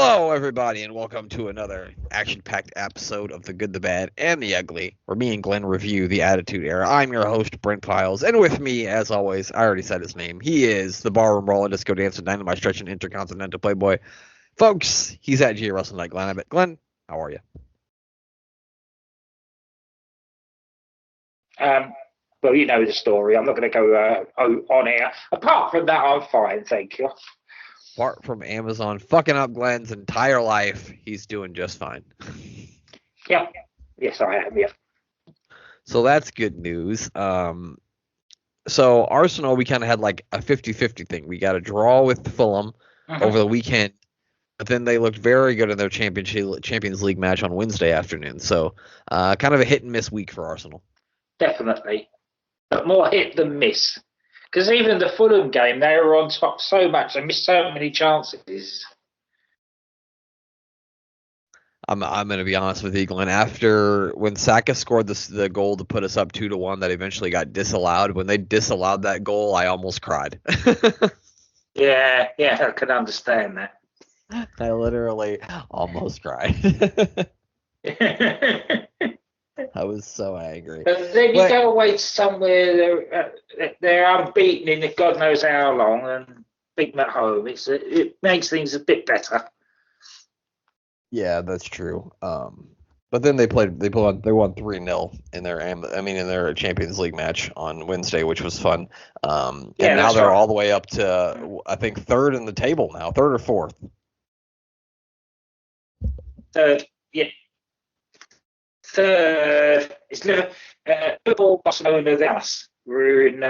Hello, everybody, and welcome to another action-packed episode of The Good, the Bad, and the Ugly, where me and Glenn review the Attitude Era. I'm your host, Brent Piles, and with me, as always, I already said his name. He is the Barroom Brawling, Disco Dancing, Dynamite Stretching, Intercontinental Playboy. Folks, he's at G Wrestling Night, Glenn Abbott. Glenn, how are you? Well, you know the story. I'm not going to go on here. Apart from that, I'm fine, thank you. Apart from Amazon fucking up Glenn's entire life, he's doing just fine. Yep. Yes, I am, yeah. So that's good news. So Arsenal, we kind of had like a 50-50 thing. We got a draw with Fulham over the weekend, but then they looked very good in their Champions League match on Wednesday afternoon. So kind of a hit and miss week for Arsenal. Definitely. But more hit than miss. Because even the Fulham game, they were on top so much. They missed so many chances. I'm going to be honest with you, Glenn. After when Saka scored the goal to put us up 2-1, that eventually got disallowed. When they disallowed that goal, I almost cried. Yeah, I can understand that. I literally almost cried. I was so angry. But then you go away somewhere, they're unbeaten in God knows how long, and beat them at home. It makes things a bit better. Yeah, that's true. But then they won 3-0 in their Champions League match on Wednesday, which was fun. And now they're all the way up to, I think, third in the table now, third or fourth. Third, yeah. Third, it's Liverpool, Barcelona, us. We're in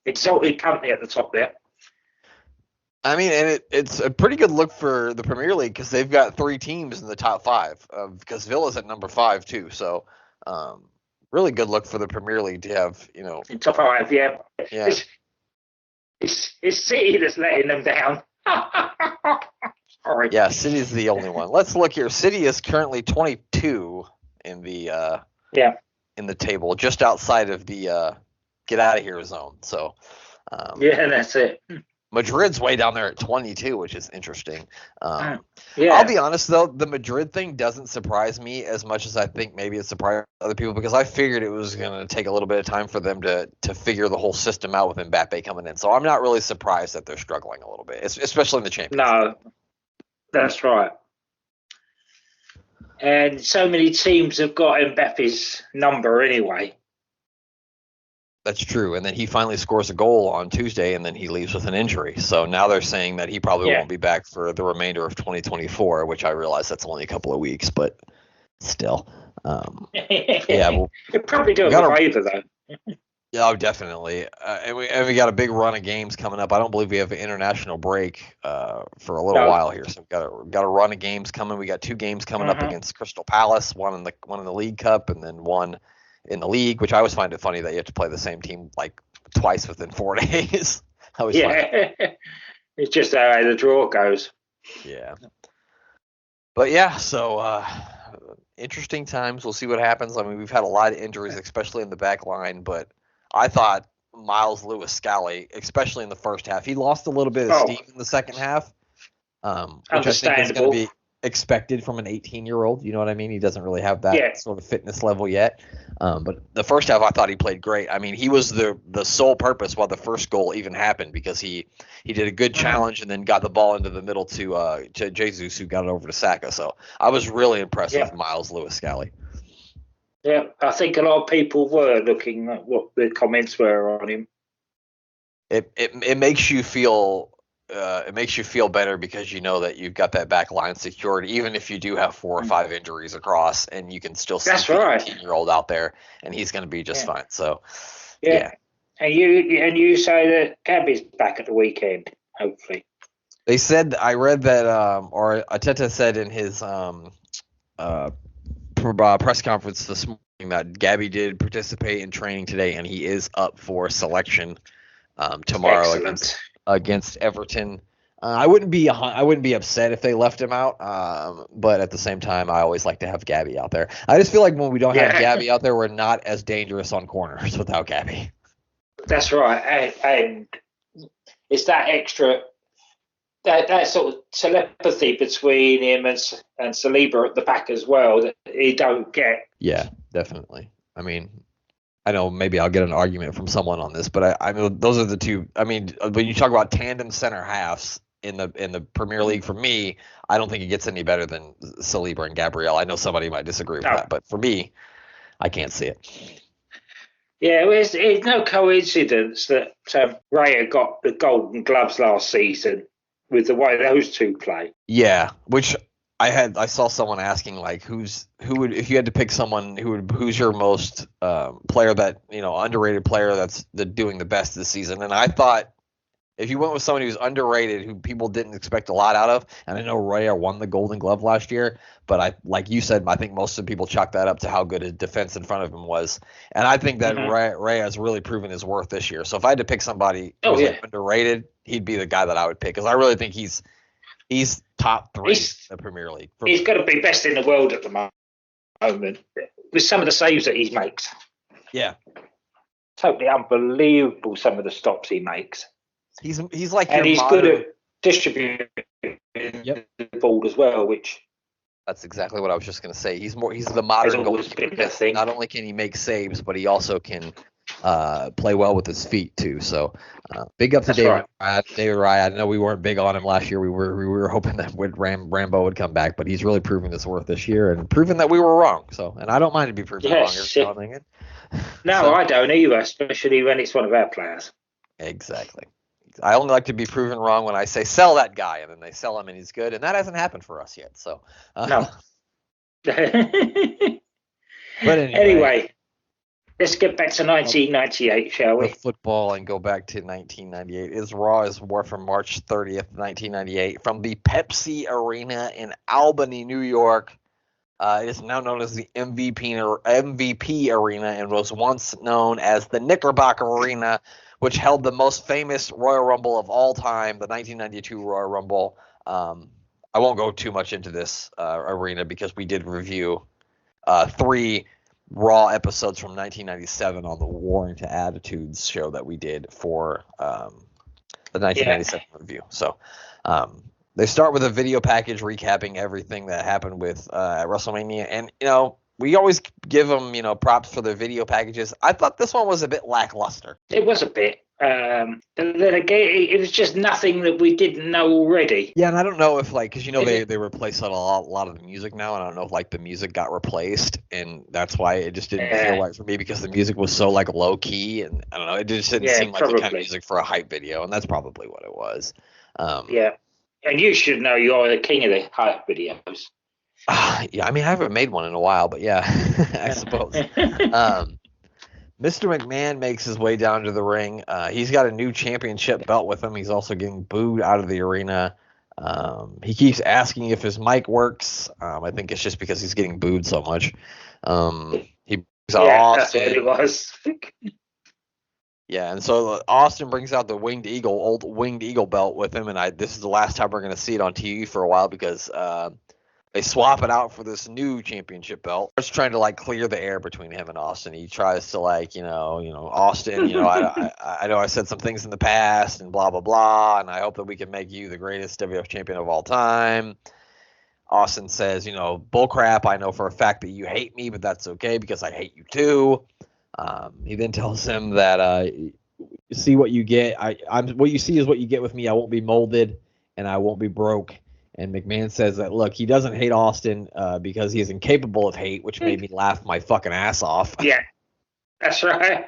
exalted company at the top there. I mean, and it's a pretty good look for the Premier League because they've got 3 teams in the top 5. Because Villa's at number 5 too, so really good look for the Premier League to have, in top 5. Yeah. It's City that's letting them down. Sorry. Yeah, City's the only one. Let's look here. City is currently 22 in the in the table, just outside of the get out of here zone. So that's it. Madrid's way down there at 22, which is interesting. Yeah. I'll be honest though, the Madrid thing doesn't surprise me as much as I think maybe it surprised other people, because I figured it was going to take a little bit of time for them to figure the whole system out with Mbappe coming in. So I'm not really surprised that they're struggling a little bit, especially in the Champions League. No, that's right. And so many teams have got Mbappe's number anyway. That's true. And then he finally scores a goal on Tuesday, and then he leaves with an injury. So now they're saying that he probably won't be back for the remainder of 2024, which I realize that's only a couple of weeks, but still. He'll probably do a favor, though. Yeah, definitely. And we got a big run of games coming up. I don't believe we have an international break for a little while here. So we've got a run of games coming. We got 2 games coming up against Crystal Palace, one in the League Cup, and then one in the league, which I always find it funny that you have to play the same team like twice within 4 days. It's just how the draw goes. Yeah. But yeah, so interesting times. We'll see what happens. I mean, we've had a lot of injuries, especially in the back line, but I thought Miles Lewis-Scally, especially in the first half, he lost a little bit of steam in the second half, which I think is going to be expected from an 18-year-old. You know what I mean? He doesn't really have that sort of fitness level yet. But the first half, I thought he played great. I mean, he was the sole purpose why the first goal even happened, because he did a good challenge and then got the ball into the middle to Jesus, who got it over to Saka. So I was really impressed with Miles Lewis-Scally. Yeah, I think a lot of people were looking at what the comments were on him. It makes you feel better, because you know that you've got that back line secured, even if you do have 4 or 5 injuries across, and you can still see the 18-year-old out there, and he's going to be just fine. So and you say that Gabby's back at the weekend, hopefully. They said, I read that, or Ateta said in his press conference this morning, that Gabby did participate in training today, and he is up for selection tomorrow against Everton. I wouldn't be upset if they left him out, but at the same time, I always like to have Gabby out there. I just feel like when we don't have Gabby out there, we're not as dangerous on corners without Gabby. That's right, and it's that extra that sort of telepathy between him and Saliba at the back as well that he don't get. Yeah, definitely. I mean, I know maybe I'll get an argument from someone on this, but I know those are the two. I mean, when you talk about tandem center halves in the Premier League, for me, I don't think it gets any better than Saliba and Gabriel. I know somebody might disagree with that, but for me, I can't see it. Yeah, it's no coincidence that Raya got the Golden Gloves last season with the way those two play. Yeah, which I saw someone asking like who would, if you had to pick someone who's your most player that, you know, underrated player that's doing the best this season, and I thought if you went with someone who's underrated, who people didn't expect a lot out of, and I know Raya won the Golden Glove last year, but like you said, I think most of the people chalk that up to how good his defense in front of him was, and I think that Raya has really proven his worth this year. So if I had to pick somebody who's like underrated, he'd be the guy that I would pick, because I really think he's top 3 in the Premier League. He's got to be best in the world at the moment with some of the saves that he makes. Yeah, totally unbelievable. Some of the stops he makes. He's like, and he's good at distributing the ball as well, which. That's exactly what I was just going to say. He's the modern goalkeeper. Not only can he make saves, but he also can play well with his feet too. So big up to David Raya. I know we weren't big on him last year. We were hoping that Rambo would come back, but he's really proven his worth this year and proven that we were wrong. So, and I don't mind to be proven wrong every now and then. No, I don't either, especially when it's one of our players. Exactly. I only like to be proven wrong when I say sell that guy, and then they sell him and he's good, and that hasn't happened for us yet. So no. But anyway, let's get back to 1998, shall we? Football and go back to 1998. Raw is War from March 30th, 1998, from the Pepsi Arena in Albany, New York. It is now known as the MVP Arena and was once known as the Knickerbocker Arena, which held the most famous Royal Rumble of all time, the 1992 Royal Rumble. I won't go too much into this arena because we did review 3 Raw episodes from 1997 on the Warring to Attitudes show that we did for the 1997 review. So they start with a video package recapping everything that happened with at WrestleMania. And, you know, we always give them, you know, props for their video packages. I thought this one was a bit lackluster. It was a bit. Then again, it was just nothing that we didn't know already. Yeah, and I don't know if, like, because, you know, they replaced a lot of the music now, and I don't know if, like, the music got replaced, and that's why it just didn't feel right for me, because the music was so, like, low-key, and I don't know, it just didn't seem like the kind of music for a hype video, and that's probably what it was. Yeah, and you should know you're the king of the hype videos. Yeah, I mean, I haven't made one in a while, but yeah, I suppose. Mr. McMahon makes his way down to the ring. He's got a new championship belt with him. He's also getting booed out of the arena. He keeps asking if his mic works. I think it's just because he's getting booed so much. He brings out Austin. That's what it was. Yeah, and so Austin brings out the old Winged Eagle belt with him, and this is the last time we're going to see it on TV for a while, because they swap it out for this new championship belt. He's trying to, like, clear the air between him and Austin. He tries to, like, you know, Austin, you know, I know I said some things in the past and blah, blah, blah, and I hope that we can make you the greatest WWF champion of all time. Austin says, you know, bullcrap. I know for a fact that you hate me, but that's okay because I hate you too. He then tells him that see what you get. What you see is what you get with me. I won't be molded and I won't be broke. And McMahon says that, look, he doesn't hate Austin because he is incapable of hate, which made me laugh my fucking ass off. Yeah, that's right.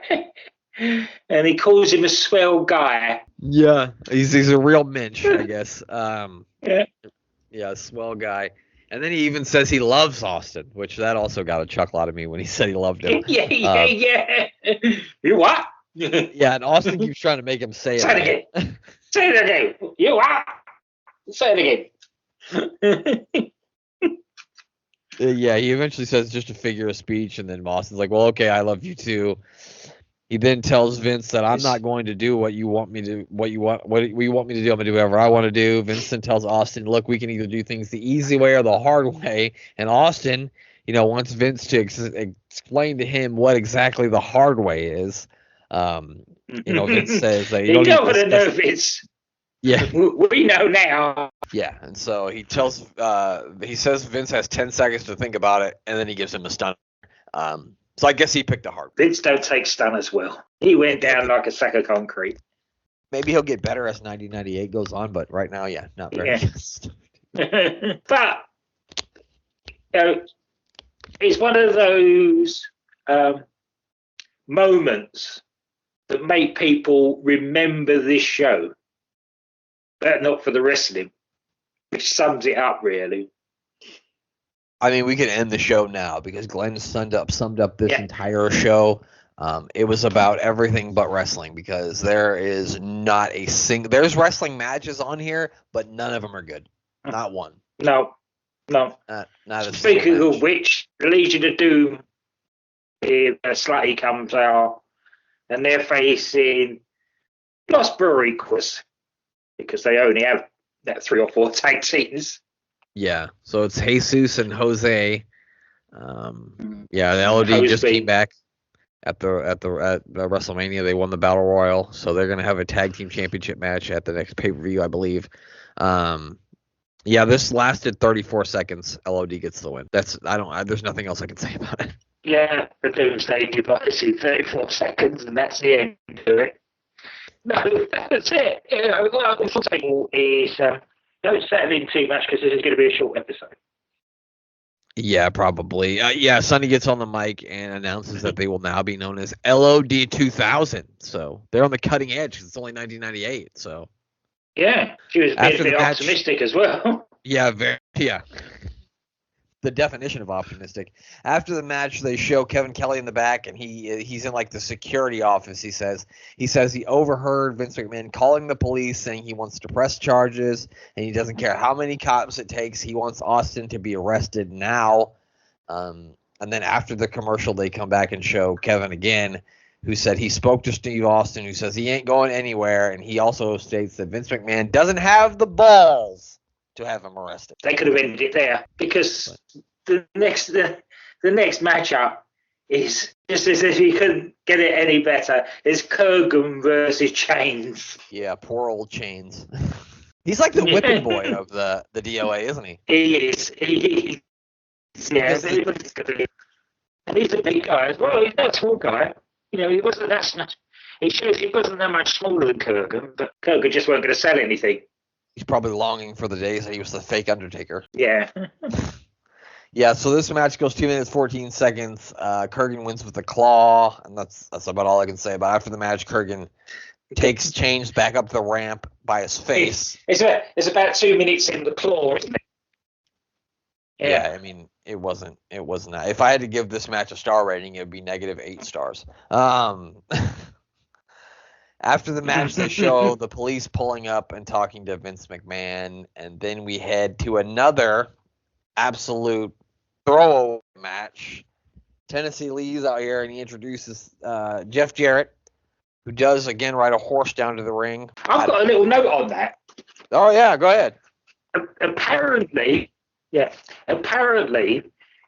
And he calls him a swell guy. Yeah, he's a real mensch, I guess. Yeah, swell guy. And then he even says he loves Austin, which that also got a chuckle out of me when he said he loved him. Yeah. You what? Yeah, and Austin keeps trying to make him say it. Say it again. Say it again. You what? Say it again. Yeah, he eventually says just a figure of speech, and then Austin's like, well, okay, I love you too. He then tells Vince that I'm not going to do what you want me to, what you want me to do. I'm going to do whatever I want to do. Vince then tells Austin, look, we can either do things the easy way or the hard way. And Austin, you know, wants Vince to explain to him what exactly the hard way is. You know, Vince says that you don't want to know, Vince. Yeah. We know now. Yeah, and so he says Vince has 10 seconds to think about it, and then he gives him a stun. So I guess he picked a heart. Vince don't take stunners well. He went down like a sack of concrete. Maybe he'll get better as 1998 goes on, but right now, yeah, not very good. But it's one of those moments that make people remember this show, but not for the wrestling, which sums it up, really. I mean, we can end the show now because Glenn summed up this entire show. It was about everything but wrestling because there is not a single. There's wrestling matches on here, but none of them are good. Not one. No. Not a Speaking of which, the Legion of Doom, Slutty comes out, and they're facing Los Boricuas because they only have 3 or 4 tag teams. Yeah, so it's Jesus and Jose. The LOD just came back at the WrestleMania. They won the Battle Royal, so they're gonna have a tag team championship match at the next pay-per-view, I believe. This lasted 34 seconds. LOD gets the win. There's nothing else I can say about it. Yeah, the Doomsday device in 34 seconds, and that's the end to it. No, that's it. The full table is don't settle in too much because this is going to be a short episode. Yeah, probably. Sonny gets on the mic and announces that they will now be known as LOD 2000. So they're on the cutting edge because it's only 1998. So yeah, she was being a bit optimistic as well. Yeah, the definition of optimistic. After the match, they show Kevin Kelly in the back, and he's in like the security office. He says he overheard Vince McMahon calling the police, saying he wants to press charges, and he doesn't care how many cops it takes. He wants Austin to be arrested now. And then after the commercial, they come back and show Kevin again, who said he spoke to Steve Austin, who says he ain't going anywhere, and he also states that Vince McMahon doesn't have the balls to have him arrested. They could have ended it there because the next matchup is just as if you couldn't get it any better. It's Kurgan versus Chains. Yeah, poor old Chains. He's like the whipping boy of the DOA, isn't he? He is. Yeah, everybody's good at it. And he's a big guy as well. He's not a small guy. He wasn't that much. He shows he wasn't that much smaller than Kurgan, but Kurgan just weren't going to sell anything. He's probably longing for the days that he was the fake Undertaker. Yeah. Yeah, so this match goes 2 minutes, 14 seconds. Kurgan wins with a claw, and that's about all I can say. But after the match, Kurgan takes Chains back up the ramp by his face. It's about 2 minutes in the claw, isn't it? Yeah, I mean, it wasn't. If I had to give this match a star rating, it would be -8 stars. After the match, they show the police pulling up and talking to Vince McMahon, and then we head to another absolute throwaway match. Tennessee Lee's out here, and he introduces Jeff Jarrett, who does, again, ride a horse down to the ring. I've got a little note on that. Oh, yeah, go ahead. Apparently,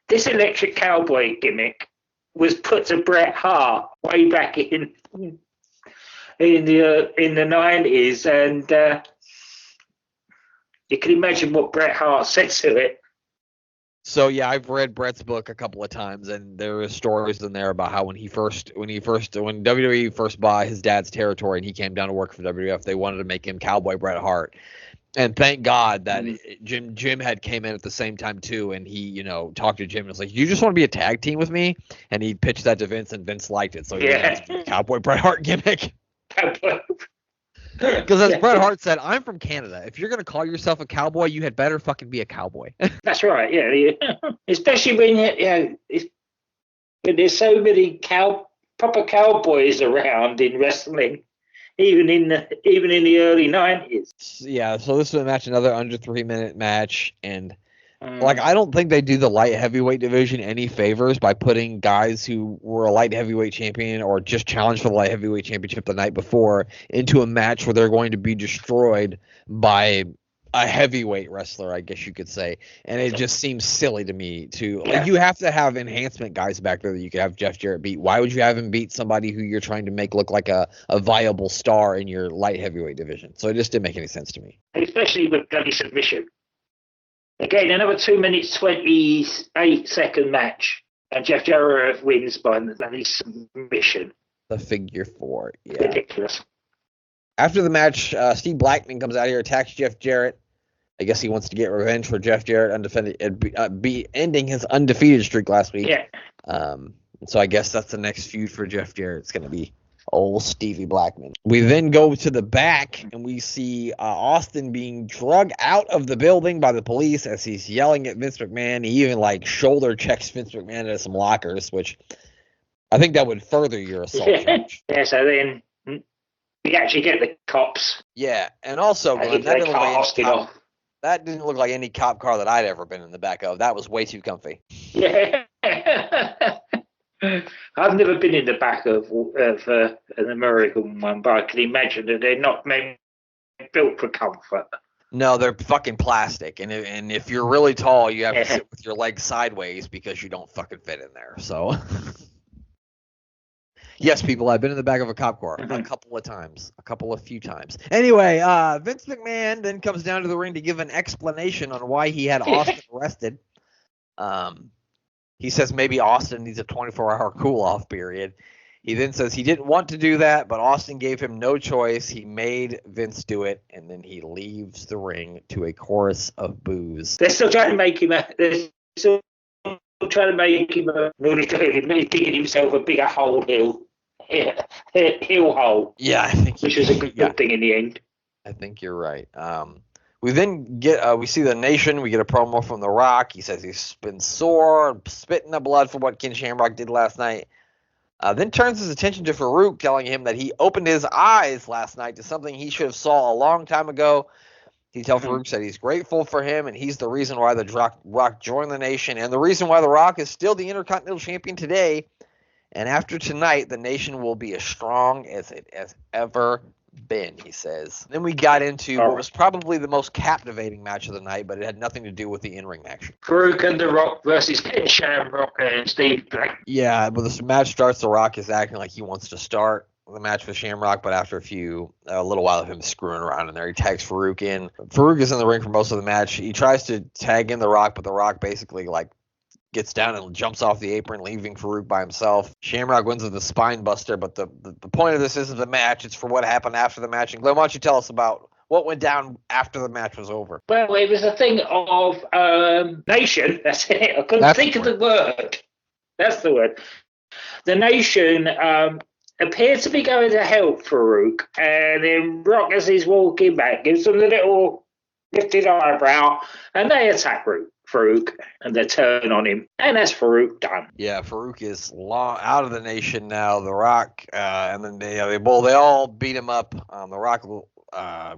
this electric cowboy gimmick was put to Bret Hart way back in the 90s, and you can imagine what Bret Hart said to it. So yeah, I've read Bret's book a couple of times, and there were stories in there about how when WWE first bought his dad's territory and he came down to work for WWF, they wanted to make him Cowboy Bret Hart. And thank God that Jim had came in at the same time too, and he, talked to Jim and was like, "You just want to be a tag team with me?" And he pitched that to Vince, and Vince liked it. So he had Cowboy Bret Hart gimmick. Because as Bret Hart said, I'm from Canada. If you're going to call yourself a cowboy, you had better fucking be a cowboy. That's right, yeah. Especially when when there's so many proper cowboys around in wrestling, even in the early 90s. Yeah, so this is a match, another under 3-minute match, and I don't think they do the light heavyweight division any favors by putting guys who were a light heavyweight champion or just challenged for the light heavyweight championship the night before into a match where they're going to be destroyed by a heavyweight wrestler, I guess you could say. And it just seems silly to me like, you have to have enhancement guys back there that you could have Jeff Jarrett beat. Why would you have him beat somebody who you're trying to make look like a viable star in your light heavyweight division? So it just didn't make any sense to me. Especially with bloody submission. Again, another 2 minutes, 28-second match. And Jeff Jarrett wins by bloody submission. The figure 4. Yeah. Ridiculous. After the match, Steve Blackman comes out here, attacks Jeff Jarrett. I guess he wants to get revenge for Jeff Jarrett ending his undefeated streak last week. Yeah. So I guess that's the next feud for Jeff Jarrett. It's going to be old Stevie Blackman. We then go to the back, and we see Austin being dragged out of the building by the police as he's yelling at Vince McMahon. He even shoulder checks Vince McMahon into some lockers, which I think that would further your assault charge. Yeah, so then we actually get the cops. Yeah, and also Glenn, that didn't look like any cop car that I'd ever been in the back of. That was way too comfy. Yeah. I've never been in the back of an American one, but I can imagine that they're not built for comfort. No, they're fucking plastic, and if you're really tall, you have to sit with your legs sideways because you don't fucking fit in there. So, yes, people, I've been in the back of a cop car a few times. Anyway, Vince McMahon then comes down to the ring to give an explanation on why he had Austin arrested. He says maybe Austin needs a 24-hour cool-off period. He then says he didn't want to do that, but Austin gave him no choice. He made Vince do it, and then he leaves the ring to a chorus of boos. They're still trying to make him digging himself a bigger heel hole. Yeah, I think which was a good thing in the end. I think you're right. We then get we see the Nation. We get a promo from The Rock. He says he's been sore, spitting the blood for what Ken Shamrock did last night. Then turns his attention to Faarooq, telling him that he opened his eyes last night to something he should have saw a long time ago. He tells Faarooq that he's grateful for him, and he's the reason why the Rock joined the Nation, and the reason why The Rock is still the Intercontinental Champion today. And after tonight, the Nation will be as strong as it has ever been, he says. Then we got into what was probably the most captivating match of the night, but it had nothing to do with the in-ring action. Faarooq and The Rock versus Ken Shamrock and Steve Black. Yeah, but this match starts, The Rock is acting like he wants to start the match with Shamrock, but after a little while of him screwing around in there, he tags Faarooq in. Faarooq is in the ring for most of the match. He tries to tag in The Rock, but The Rock basically gets down and jumps off the apron, leaving Faarooq by himself. Shamrock wins with the spine buster, but the point of this isn't the match. It's for what happened after the match. And Glenn, why don't you tell us about what went down after the match was over? Well, it was a thing of Nation. That's it. I couldn't think of the word. That's the word. The Nation appeared to be going to help Faarooq, and then Rock, as he's walking back, gives them the little lifted eyebrow, and they attack Faarooq, and they turn on him, and that's Faarooq done. Yeah, Faarooq is out of the Nation now. The Rock, and then they all beat him up. The Rock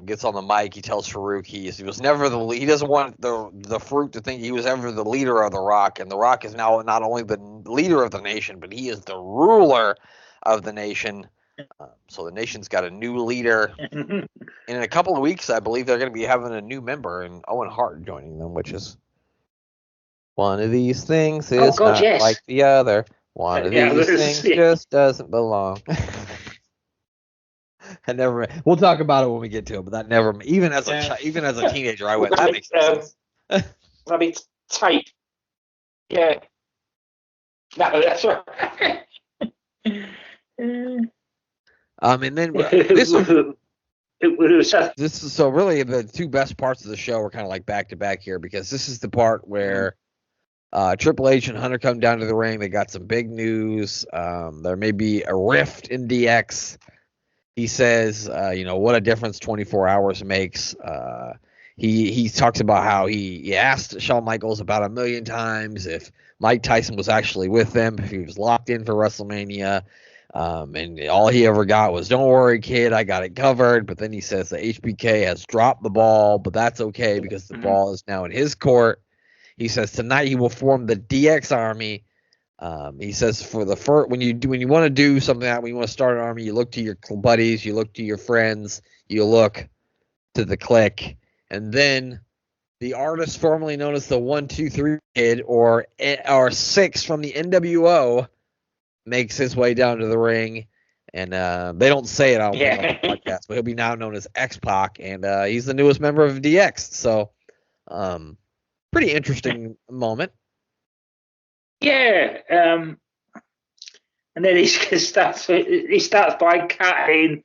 gets on the mic. He tells Faarooq he was never he doesn't want the Faarooq to think he was ever the leader of the Rock, and the Rock is now not only the leader of the Nation, but he is the ruler of the Nation. So the Nation's got a new leader. And in a couple of weeks, I believe they're going to be having a new member, and Owen Hart joining them, which is one of these things is like the other. One of these things just doesn't belong. We'll talk about it when we get to it, but that never, even as a teenager, I went, that makes sense. Let me tape. Yeah. No, that's right. And then this is so really the two best parts of the show are kind of like back to back here, because this is the part where Triple H and Hunter come down to the ring. They got some big news. There may be a rift in DX. He says, what a difference 24 hours makes. He talks about how he asked Shawn Michaels about 1 million times if Mike Tyson was actually with them, if he was locked in for WrestleMania. And all he ever got was, "Don't worry, kid, I got it covered." But then he says the HBK has dropped the ball, but that's okay because the ball is now in his court. He says tonight he will form the DX Army. He says for the first, when you want to do something when you want to start an army, you look to your buddies, you look to your friends, you look to the clique, And then the artist formerly known as the 1-2-3 Kid, or 6 from the NWO, makes his way down to the ring. And they don't say it, I don't think, on the podcast, but he'll be now known as X-Pac, and he's the newest member of DX. So, pretty interesting moment. Yeah. And then he starts by cutting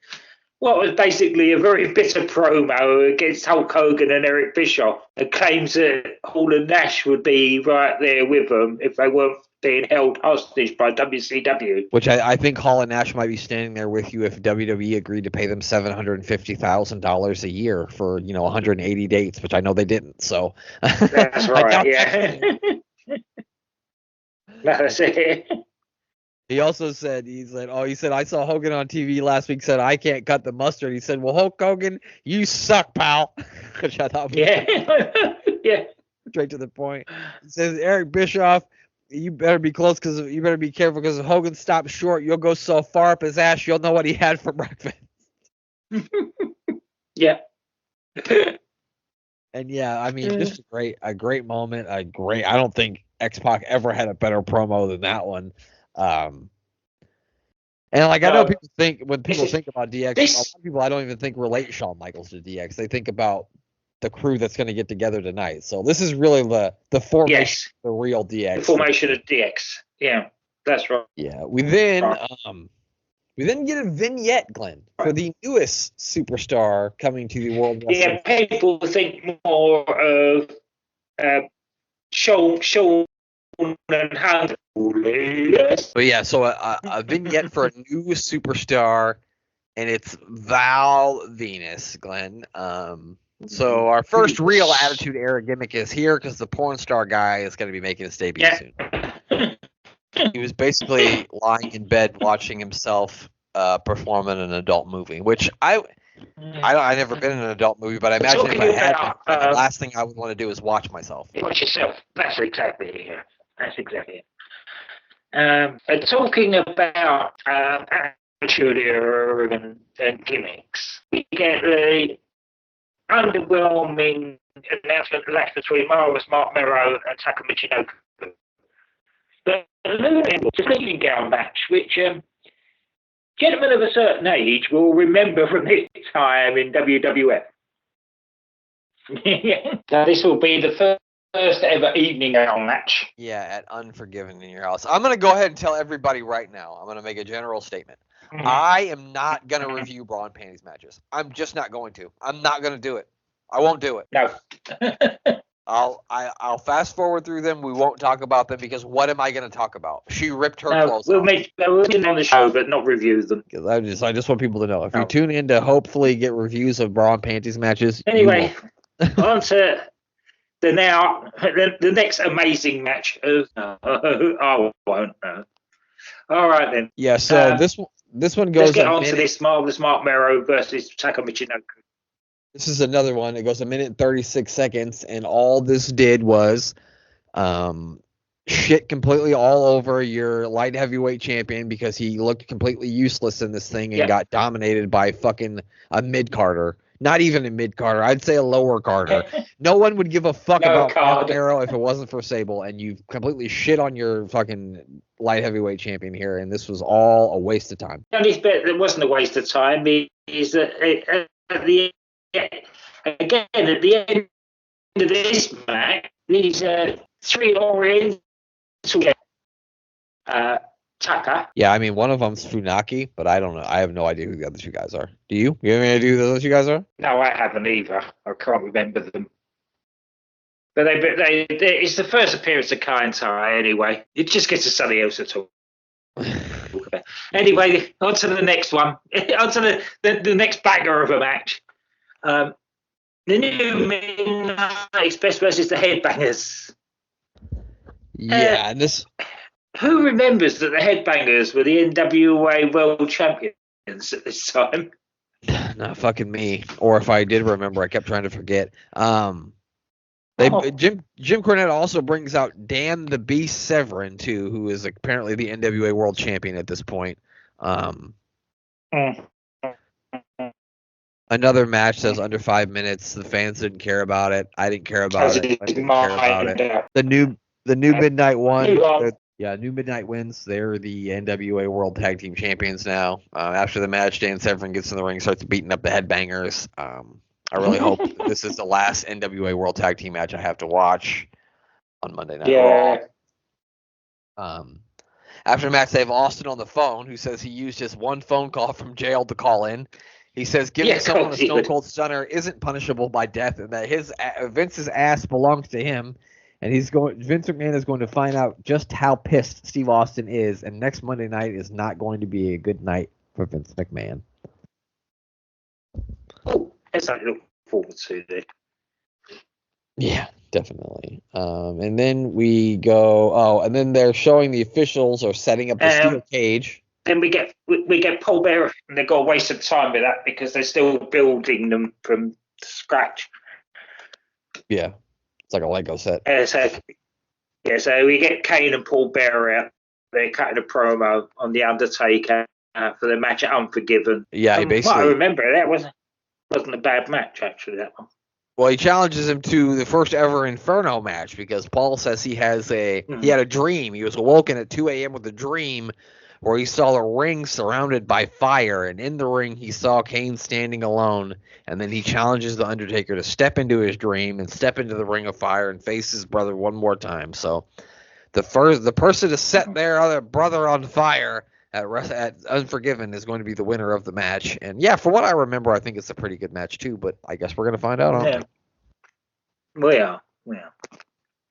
what was basically a very bitter promo against Hulk Hogan and Eric Bischoff, and claims that Hall and Nash would be right there with them if they weren't being held hostage by WCW. Which I think Hall and Nash might be standing there with you if WWE agreed to pay them $750,000 a year for 180 dates, which I know they didn't. So that's right. Yeah. That's it. He also said, he said, I saw Hogan on TV last week, said, I can't cut the mustard. He said, well, Hulk Hogan, you suck, pal. Which I thought was yeah. Straight to the point. He says, Eric Bischoff, you better be close, because you better be careful, because if Hogan stops short, you'll go so far up his ass, you'll know what he had for breakfast. Yeah. And yeah, I mean, just a great moment. I don't think X-Pac ever had a better promo than that one. And like, I know people think, when people think about DX, a lot of people I don't even think relate Shawn Michaels to DX. They think about the crew that's going to get together tonight. So this is really the formation of the real DX. The formation of DX. Yeah, that's right. Yeah, we then get a vignette, Glenn, for the newest superstar coming to the World Wrestling. Yeah, people think more of Shawn and Hunter. But yeah, so a vignette for a new superstar, and it's Val Venus, Glenn. So our first real Attitude Era gimmick is here, because the porn star guy is going to be making his debut soon. He was basically lying in bed watching himself perform in an adult movie, which I've never been in an adult movie, but I imagine if I had, the last thing I would want to do is watch myself. Watch yourself. That's exactly it. And talking about Attitude Era and gimmicks, we get the underwhelming announcement left between Marvelous Mark Merrow and Taka Michinoku. The leading gown match, which gentlemen of a certain age will remember from this time in WWF. Now, this will be the first ever evening gown match. Yeah, at Unforgiven in your house. I'm going to go ahead and tell everybody right now. I'm going to make a general statement. I am not going to review bra and panties matches. I'm just not going to. I'm not going to do it. I won't do it. No. I'll fast forward through them. We won't talk about them, because what am I going to talk about? She ripped her clothes off. We'll make them on the show, but not review them. I just want people to know. If you tune in to hopefully get reviews of bra and panties matches. Anyway, on to the next amazing match. I won't know. All right then. Yeah. So this one goes. Let's get on to this Marvelous Mark Merrow versus Taka Michinoku. This is another one. It goes 1 minute and 36 seconds, and all this did was shit completely all over your light heavyweight champion, because he looked completely useless in this thing and got dominated by fucking a mid-carder. Not even a mid-carder. I'd say a lower carder. No one would give a fuck about Mark Merrow if it wasn't for Sable, and you completely shit on your fucking light heavyweight champion here, and this was all a waste of time. The only bit that wasn't a waste of time is that at the end of this match, these three Orientals, Taka. Yeah, I mean, one of them's Funaki, but I don't know. I have no idea who the other two guys are. Do you? You have any idea who the other two guys are? No, I haven't either. I can't remember them. But it's the first appearance of Kai and Tai anyway. It just gets to something else to talk about. Anyway, on to the next one. On to the next banger of a match. The new Midnight Express versus the Headbangers. Yeah, and this. Who remembers that the Headbangers were the NWA World Champions at this time? Not fucking me. Or if I did remember, I kept trying to forget. Jim Cornette also brings out Dan the Beast Severin too, who is apparently the NWA World Champion at this point. Another match that was under 5 minutes. The fans didn't care about it. I didn't care about Has it. I his didn't care about mind it. out. The new Midnight one. Move on. New Midnight wins. They're the NWA World Tag Team Champions now. After the match, Dan Severn gets in the ring, starts beating up the headbangers. I really hope that this is the last NWA World Tag Team match I have to watch on Monday Night Raw. After the match, they have Austin on the phone, who says he used just one phone call from jail to call in. He says giving someone a Stone Cold Stunner isn't punishable by death, and that Vince's ass belongs to him. And Vince McMahon is going to find out just how pissed Steve Austin is, and next Monday night is not going to be a good night for Vince McMahon. Oh, that's something to look forward to there. Yeah, definitely. And then we go. And then they're showing the officials are setting up the steel cage. Then we get Paul Bearer, and they've got to waste some time with that because they're still building them from scratch. Yeah, it's like a Lego set. So we get Kane and Paul Bearer out. They're cutting a promo on the Undertaker for the match at Unforgiven. Yeah, basically. I remember that wasn't a bad match actually. That one. Well, he challenges him to the first ever Inferno match because Paul says he had a dream. He was awoken at 2 a.m. with a dream where he saw the ring surrounded by fire, and in the ring he saw Kane standing alone, and then he challenges the Undertaker to step into his dream and step into the ring of fire and face his brother one more time. So the person to set their other brother on fire at Unforgiven is going to be the winner of the match. And yeah, for what I remember, I think it's a pretty good match too, but I guess we're going to find out on it. Yeah.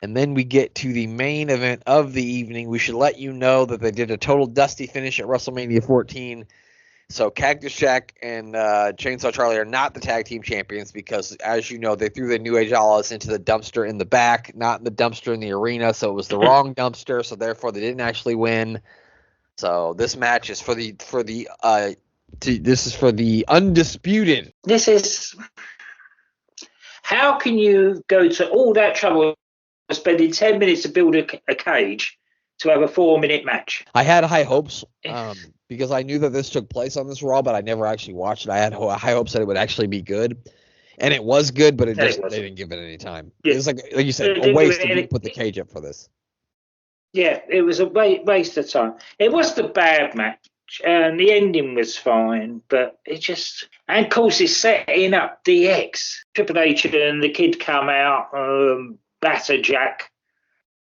And then we get to the main event of the evening. We should let you know that they did a total dusty finish at WrestleMania 14. So Cactus Jack and Chainsaw Charlie are not the tag team champions because, as you know, they threw the New Age Outlaws into the dumpster in the back, not in the dumpster in the arena. So it was the wrong dumpster. So therefore, they didn't actually win. So this match is for the undisputed. This is how can you go to all that trouble spending 10 minutes to build a cage to have a 4-minute match? I had high hopes because I knew that this took place on this Raw, but I never actually watched it. I had high hopes that it would actually be good, and it was good, but they didn't give it any time. Yeah. It was like you said, a waste to put the cage up for this. Yeah, it was a waste of time. It wasn't a bad match, and the ending was fine, but it just... And of course, it's setting up DX. Triple H and the Kid come out, batter Jack,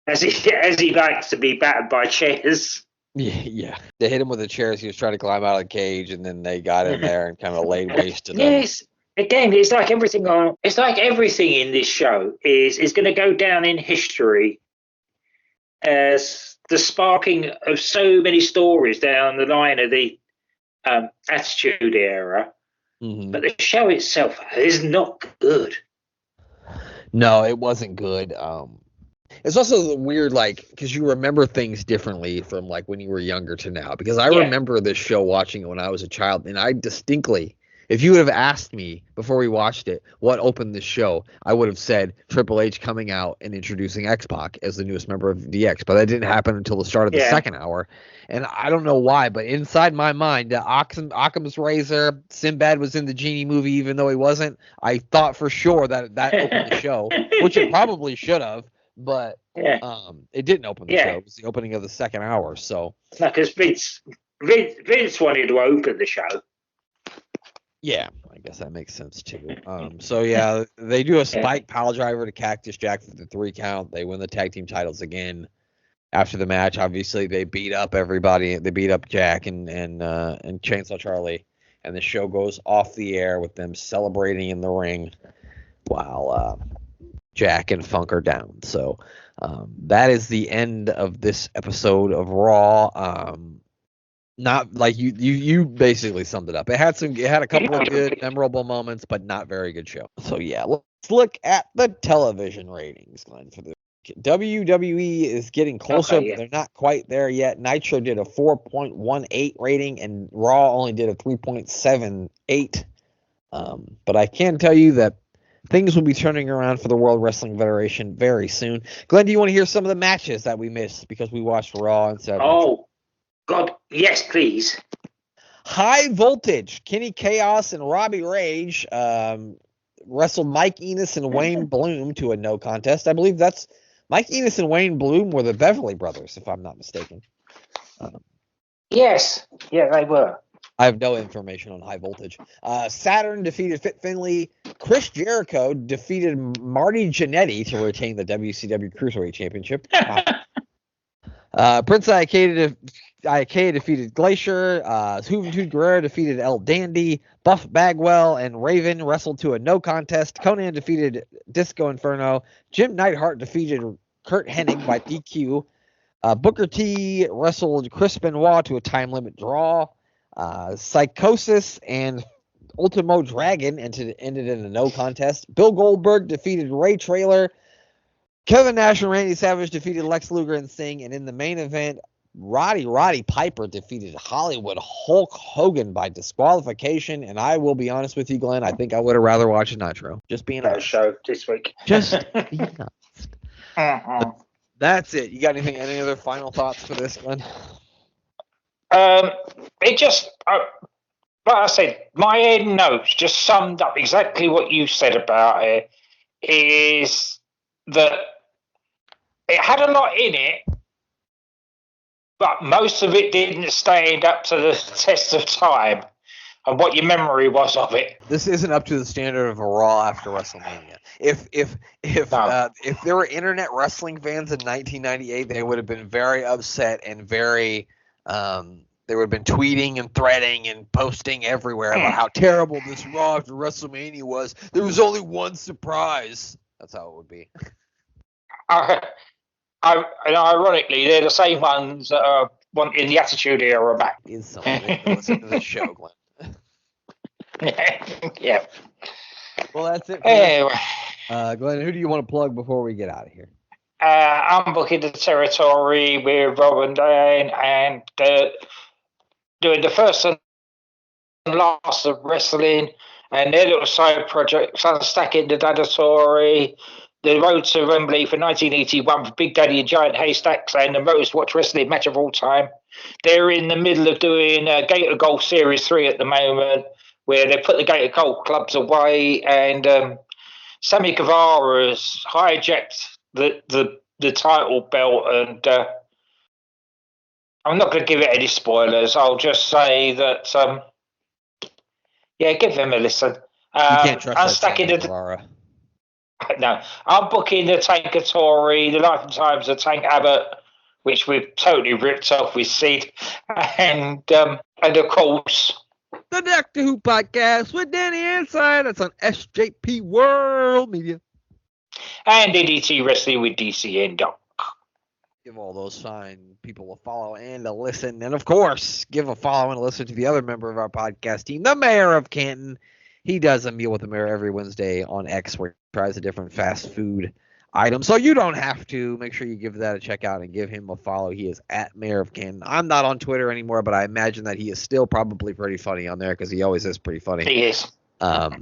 as he likes to be battered by chairs. Yeah. They hit him with the chairs. He was trying to climb out of the cage, and then they got in there and kind of laid waste to them. Yes. Again, it's like everything in this show is going to go down in history as the sparking of so many stories down the line of the Attitude Era. Mm-hmm. But the show itself is not good. No, it wasn't good. It's also weird, like, because you remember things differently from, like, when you were younger to now. Because I remember this show watching it when I was a child, and I distinctly, if you would have asked me before we watched it what opened this show, I would have said Triple H coming out and introducing X-Pac as the newest member of DX. But that didn't happen until the start of the second hour. And I don't know why, but inside my mind, Occam's Razor, Sinbad was in the Genie movie even though he wasn't. I thought for sure that opened the show, which it probably should have. But it didn't open the show. It was the opening of the second hour. So because Vince wanted to open the show. Yeah, I guess that makes sense too. So yeah, they do a spike pile driver to Cactus Jack for the 3 count. They win the tag team titles again. After the match, obviously they beat up everybody. They beat up Jack and Chainsaw Charlie, and the show goes off the air with them celebrating in the ring while Jack and Funk are down. So that is the end of this episode of Raw. Not like you basically summed it up. It had a couple of good memorable moments, but not very good show. So yeah, let's look at the television ratings, Glenn. For the WWE is getting closer, but they're not quite there yet. Nitro did a 4.18 rating, and Raw only did a 3.78. But I can tell you that things will be turning around for the World Wrestling Federation very soon. Glenn, do you want to hear some of the matches that we missed because we watched Raw instead? Oh, God, yes, please. High Voltage, Kenny Chaos and Robbie Rage wrestled Mike Enos and Wayne Bloom to a no contest. I believe that's Mike Enos and Wayne Bloom were the Beverly Brothers, if I'm not mistaken. Yes, yeah, they were. I have no information on High Voltage. Saturn defeated Fit Finley. Chris Jericho defeated Marty Jannetty to retain the WCW Cruiserweight Championship. Prince Iakea defeated Glacier. Juventud Guerrera defeated El Dandy. Buff Bagwell and Raven wrestled to a no contest. Conan defeated Disco Inferno. Jim Neidhart defeated Kurt Hennig by DQ. Booker T wrestled Chris Benoit to a time limit draw. Psychosis and Ultimo Dragon ended in a no contest. Bill Goldberg defeated Ray Traylor. Kevin Nash and Randy Savage defeated Lex Luger and Sting. And in the main event, Roddy Piper defeated Hollywood Hulk Hogan by disqualification. And I will be honest with you, Glenn, I think I would have rather watched Nitro. Just being honest. Show this week. Just being honest. That's it. You got any other final thoughts for this, Glenn? It just, like I said, my end notes just summed up exactly what you said about it. Is that it had a lot in it, but most of it didn't stand up to the test of time and what your memory was of it. This isn't up to the standard of a Raw after WrestleMania. If there were internet wrestling fans in 1998, they would have been very upset and very they would have been tweeting and threading and posting everywhere about how terrible this Raw after WrestleMania was. There was only one surprise. That's how it would be. And ironically, they're the same ones that are wanting the Attitude Era back. Is someone listen to this show, Glenn? Yeah. Well, that's it. Anyway, Glenn, who do you want to plug before we get out of here? I'm booking the territory with Rob and Dan and doing the first and last of wrestling and their little side projects, Unstacking the Dadatory, the Road to Wembley for 1981 for Big Daddy and Giant Haystacks, and the most watched wrestling match of all time. They're in the middle of doing Gator Golf Series 3 at the moment, where they put the Gator Golf clubs away, and Sammy Guevara's hijacked the title belt, and I'm not going to give it any spoilers. I'll just say that, give them a listen. You can't trust Unstacking the Guevara. No, I'm booking the Tankatori, the Life and Times of Tank Abbott, which we've totally ripped off with Sid, and of course the Doctor Who podcast with Danny Inside. That's on SJP World Media. And DDT Wrestling with DCN Doc. Give all those fine people a follow and a listen. And, of course, give a follow and a listen to the other member of our podcast team, the Mayor of Canton. He does a Meal with the Mayor every Wednesday on X where he tries a different fast food item. So you don't have to. Make sure you give that a check out and give him a follow. He is at Mayor of Canton. I'm not on Twitter anymore, but I imagine that he is still probably pretty funny on there because he always is pretty funny. He is.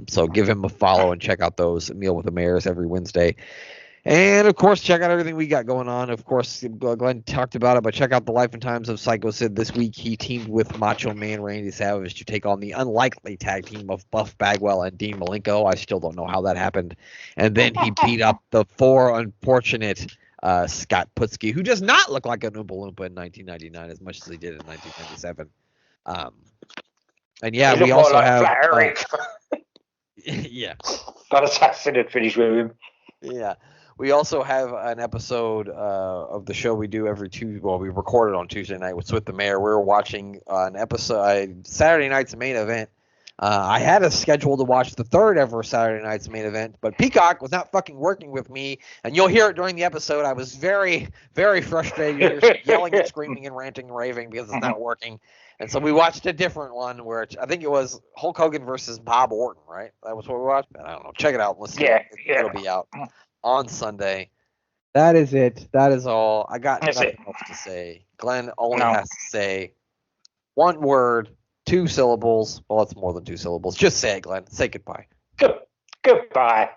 So give him a follow and check out those Meal with the Mayors every Wednesday. And, of course, check out everything we got going on. Of course, Glenn talked about it, but check out the Life and Times of Psycho Sid. This week, he teamed with Macho Man Randy Savage to take on the unlikely tag team of Buff Bagwell and Dean Malenko. I still don't know how that happened. And then he beat up the unfortunate Scott Putski, who does not look like an Oompa Loompa in 1999 as much as he did in 1997. And, yeah, we also have... yeah. Got assassinated finish with him. Yeah. We also have an episode of the show we do every Tuesday. Well, we recorded on Tuesday night with the Mayor. We were watching an episode, Saturday night's main event. I had a schedule to watch the third ever Saturday night's main event, but Peacock was not fucking working with me. And you'll hear it during the episode. I was very, very frustrated, yelling and screaming and ranting and raving because it's not working. And so we watched a different one where I think it was Hulk Hogan versus Bob Orton, right? That was what we watched? I don't know. Check it out. Listen. Yeah. It'll be out on Sunday. That is it. That is all. I got nothing else to say. Glenn only has to say one word, 2 syllables. Well, it's more than 2 syllables. Just say it, Glenn. Say goodbye. Goodbye.